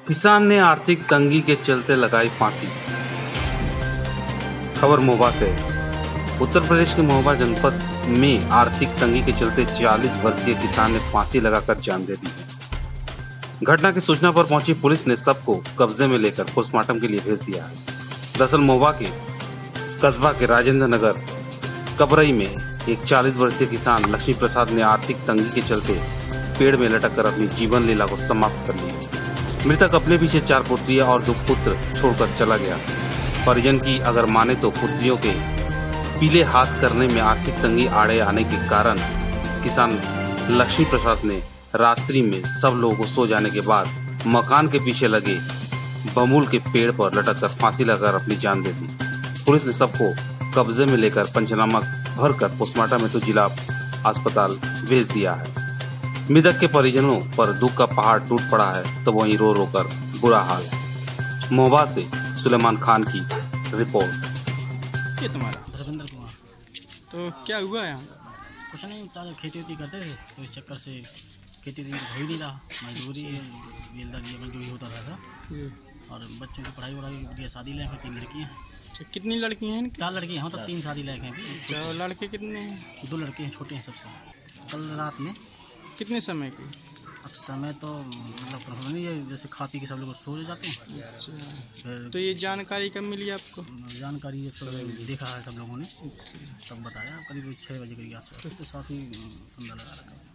किसान ने आर्थिक तंगी के चलते लगाई फांसी। खबर महोबा से। उत्तर प्रदेश के महोबा जनपद में आर्थिक तंगी के चलते 40 वर्षीय किसान ने फांसी लगाकर जान दे दी। घटना की सूचना पर पहुंची पुलिस ने शव को कब्जे में लेकर पोस्टमार्टम के लिए भेज दिया है। दरअसल महोबा के कस्बा के राजेंद्र नगर कबरई में एक 40 वर्षीय किसान लक्ष्मी प्रसाद ने आर्थिक तंगी के चलते पेड़ में लटक कर अपनी जीवन लीला को समाप्त कर लिया। मृतक अपने पीछे 4 पुत्रियां और 2 पुत्र छोड़कर चला गया। परिजन की अगर माने तो पुत्रियों के पीले हाथ करने में आर्थिक तंगी आड़े आने के कारण किसान लक्ष्मी प्रसाद ने रात्रि में सब लोगों को सो जाने के बाद मकान के पीछे लगे बमुल के पेड़ पर लटक कर फांसी लगाकर अपनी जान दे दी। पुलिस ने सबको कब्जे में लेकर पंचनामा भरकर पोस्टमार्टम में तो जिला अस्पताल भेज दिया है। मृतक के परिजनों पर दुख का पहाड़ टूट पड़ा है तो वहीं रो रो कर बुरा हाल है। महोबा से सुलेमान खान की रिपोर्ट। ये तुम्हारा रविंद्र कुमार। तो क्या हुआ यहाँ? कुछ नहीं, चाचा खेती वेती करते थे तो इस चक्कर से खेती वेती हो ही नहीं रहा। मजदूरी बेलदारी में जो ही होता था और बच्चों की पढ़ाई वढ़ाई के लिए शादी लायक है। 3 लड़कियाँ हैं। तो कितनी लड़कियाँ हैं? 4 लड़की हैं, मतलब 3 शादी लायक हैं। तो लड़के कितने हैं? 2 लड़के हैं, छोटे हैं सबसे। कल रात में कितने समय के? अब समय तो मतलब प्रॉब्लम नहीं है, जैसे खा पी के सब लोग सो जाते हैं। फिर तो ये जानकारी कब मिली आपको? जानकारी देखा है सब लोगों ने, तब बताया करीब 6 बजे के आसपास। तो साथ ही फंदा लगा रखा।